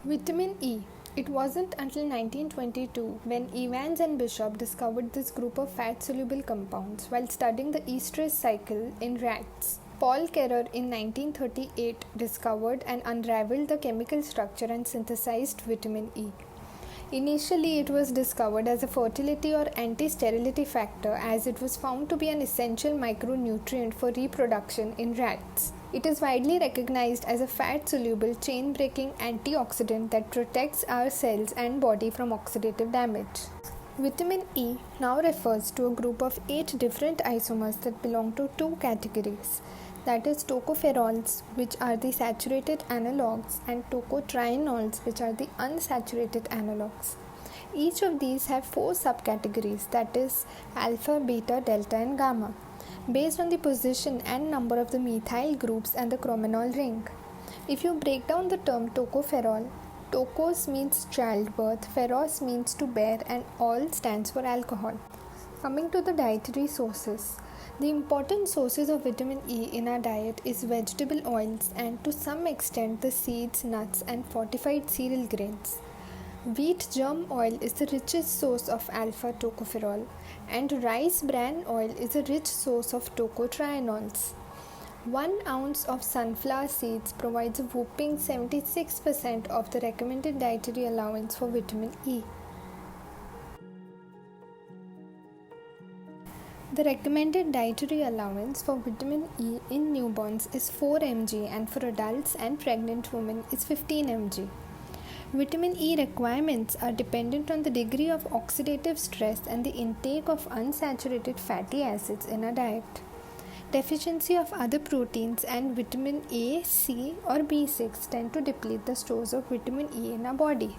Vitamin E. It wasn't until 1922 when Evans and Bishop discovered this group of fat-soluble compounds while studying the estrous cycle in rats. Paul Kerrer in 1938 discovered and unraveled the chemical structure and synthesized vitamin E. Initially, it was discovered as a fertility or anti-sterility factor as it was found to be an essential micronutrient for reproduction in rats. It is widely recognized as a fat-soluble, chain-breaking antioxidant that protects our cells and body from oxidative damage. Vitamin E now refers to a group of 8 different isomers that belong to two categories, that is tocopherols, which are the saturated analogues, and tocotrienols, which are the unsaturated analogues. Each of these have 4 subcategories, that is alpha, beta, delta and gamma, based on the position and number of the methyl groups and the chromanol ring. If you break down the term tocopherol, tocos means childbirth, feros means to bear, and ol stands for alcohol. Coming to the dietary sources, the important sources of vitamin E in our diet is vegetable oils and to some extent the seeds, nuts and fortified cereal grains. Wheat germ oil is the richest source of alpha tocopherol and rice bran oil is a rich source of tocotrienols. 1 ounce of sunflower seeds provides a whopping 76% of the recommended dietary allowance for vitamin E. The recommended dietary allowance for vitamin E in newborns is 4 mg and for adults and pregnant women is 15 mg. Vitamin E requirements are dependent on the degree of oxidative stress and the intake of unsaturated fatty acids in our diet. Deficiency of other proteins and vitamin A, C or B6 tend to deplete the stores of vitamin E in our body.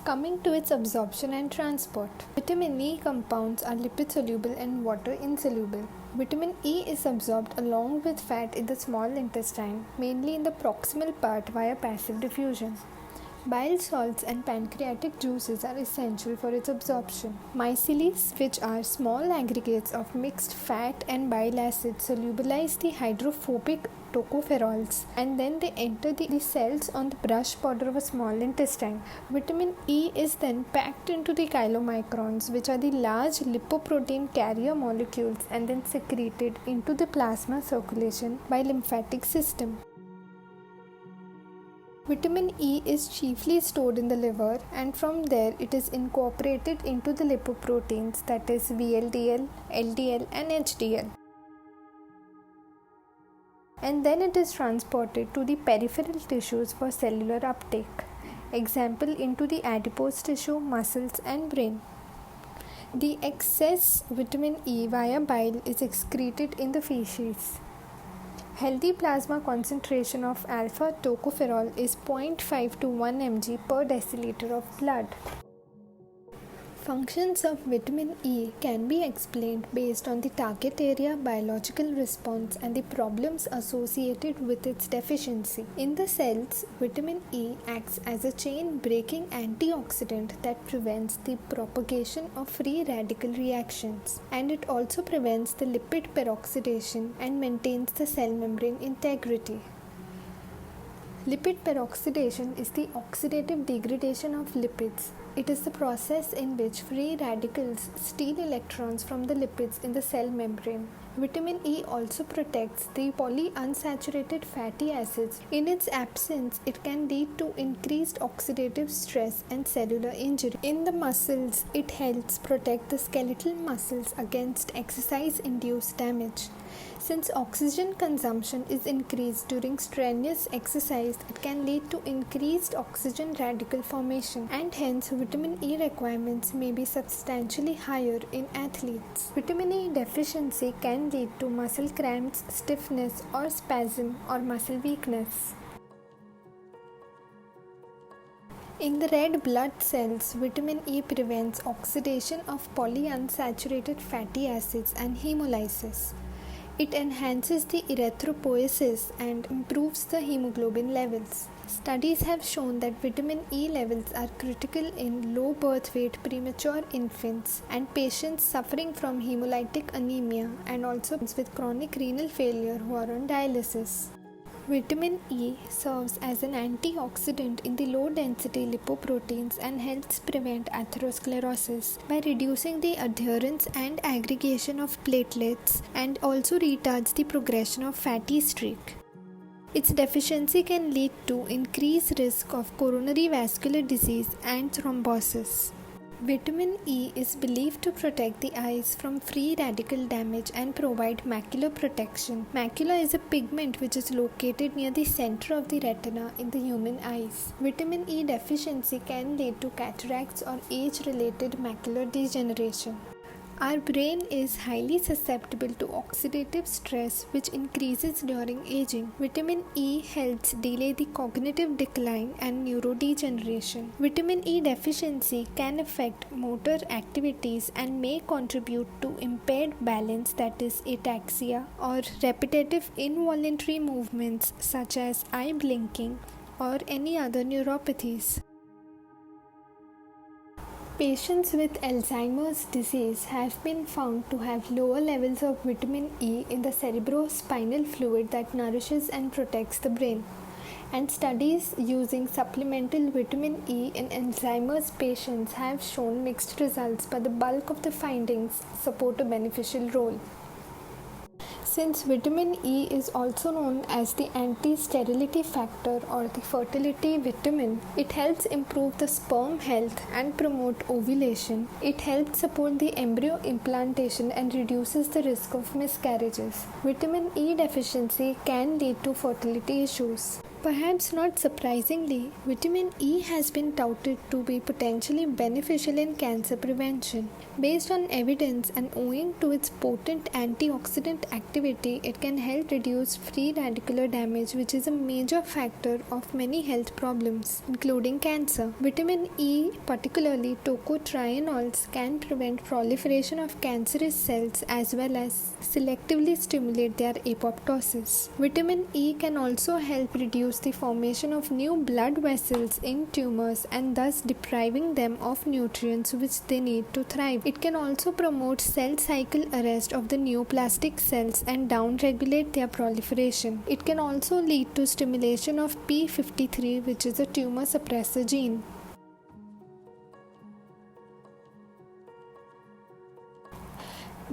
Coming to its absorption and transport. Vitamin E compounds are lipid soluble and water insoluble. Vitamin E is absorbed along with fat in the small intestine, mainly in the proximal part via passive diffusion. Bile salts and pancreatic juices are essential for its absorption. Micelles, which are small aggregates of mixed fat and bile acids, solubilize the hydrophobic tocopherols and then they enter the cells on the brush border of a small intestine. Vitamin E is then packed into the chylomicrons, which are the large lipoprotein carrier molecules, and then secreted into the plasma circulation by lymphatic system. Vitamin E is chiefly stored in the liver and from there it is incorporated into the lipoproteins, that is VLDL, LDL and HDL. And then it is transported to the peripheral tissues for cellular uptake, example into the adipose tissue, muscles and brain. The excess vitamin E via bile is excreted in the feces. Healthy plasma concentration of alpha tocopherol is 0.5 to 1 mg per deciliter of blood. Functions of vitamin E can be explained based on the target area, biological response, and the problems associated with its deficiency. In the cells, vitamin E acts as a chain-breaking antioxidant that prevents the propagation of free radical reactions, and it also prevents the lipid peroxidation and maintains the cell membrane integrity. Lipid peroxidation is the oxidative degradation of lipids. It is the process in which free radicals steal electrons from the lipids in the cell membrane. Vitamin E also protects the polyunsaturated fatty acids. In its absence, it can lead to increased oxidative stress and cellular injury. In the muscles, it helps protect the skeletal muscles against exercise-induced damage. Since oxygen consumption is increased during strenuous exercise, it can lead to increased oxygen radical formation, and hence vitamin E requirements may be substantially higher in athletes. Vitamin E deficiency can lead to muscle cramps, stiffness or spasm or muscle weakness. In the red blood cells, vitamin E prevents oxidation of polyunsaturated fatty acids and hemolysis. It enhances the erythropoiesis and improves the hemoglobin levels. Studies have shown that vitamin E levels are critical in low birth weight premature infants and patients suffering from hemolytic anemia and also with chronic renal failure who are on dialysis. Vitamin E serves as an antioxidant in the low-density lipoproteins and helps prevent atherosclerosis by reducing the adherence and aggregation of platelets and also retards the progression of fatty streak. Its deficiency can lead to increased risk of coronary vascular disease and thrombosis. Vitamin E is believed to protect the eyes from free radical damage and provide macular protection. Macula is a pigment which is located near the center of the retina in the human eyes. Vitamin E deficiency can lead to cataracts or age-related macular degeneration. Our brain is highly susceptible to oxidative stress, which increases during aging. Vitamin E helps delay the cognitive decline and neurodegeneration. Vitamin E deficiency can affect motor activities and may contribute to impaired balance, that is ataxia, or repetitive involuntary movements such as eye blinking or any other neuropathies. Patients with Alzheimer's disease have been found to have lower levels of vitamin E in the cerebrospinal fluid that nourishes and protects the brain. And studies using supplemental vitamin E in Alzheimer's patients have shown mixed results, but the bulk of the findings support a beneficial role. Since vitamin E is also known as the anti-sterility factor or the fertility vitamin, it helps improve the sperm health and promote ovulation. It helps support the embryo implantation and reduces the risk of miscarriages. Vitamin E deficiency can lead to fertility issues. Perhaps not surprisingly, vitamin E has been touted to be potentially beneficial in cancer prevention. Based on evidence and owing to its potent antioxidant activity, it can help reduce free radical damage, which is a major factor of many health problems, including cancer. Vitamin E, particularly tocotrienols, can prevent proliferation of cancerous cells as well as selectively stimulate their apoptosis. Vitamin E can also help reduce the formation of new blood vessels in tumors and thus depriving them of nutrients which they need to thrive. It can also promote cell cycle arrest of the neoplastic cells and downregulate their proliferation. It can also lead to stimulation of p53, which is a tumor suppressor gene.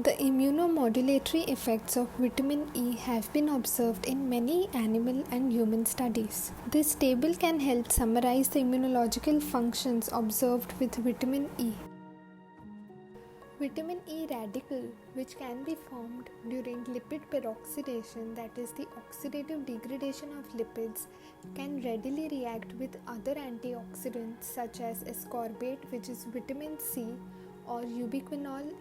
The immunomodulatory effects of vitamin E have been observed in many animal and human studies. This table can help summarize the immunological functions observed with vitamin E. Vitamin E radical, which can be formed during lipid peroxidation, that is the oxidative degradation of lipids, can readily react with other antioxidants such as ascorbate, which is vitamin C, or ubiquinol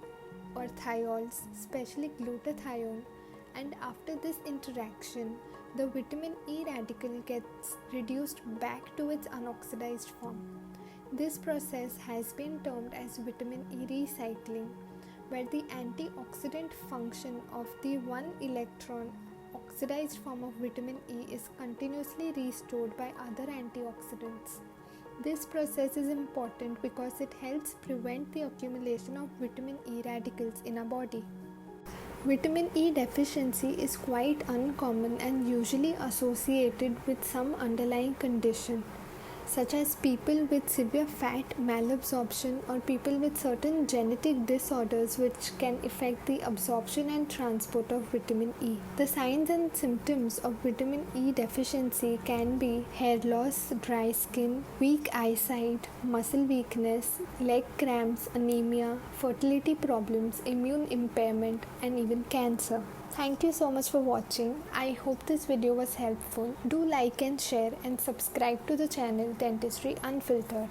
or thiols, especially glutathione, and after this interaction, the vitamin E radical gets reduced back to its unoxidized form. This process has been termed as vitamin E recycling, where the antioxidant function of the 1 electron oxidized form of vitamin E is continuously restored by other antioxidants. This process is important because it helps prevent the accumulation of vitamin E radicals in our body. Vitamin E deficiency is quite uncommon and usually associated with some underlying condition, such as people with severe fat malabsorption or people with certain genetic disorders which can affect the absorption and transport of vitamin E. The signs and symptoms of vitamin E deficiency can be hair loss, dry skin, weak eyesight, muscle weakness, leg cramps, anemia, fertility problems, immune impairment, and even cancer. Thank you so much for watching. I hope this video was helpful. Do like and share and subscribe to the channel Dentistry Unfiltered.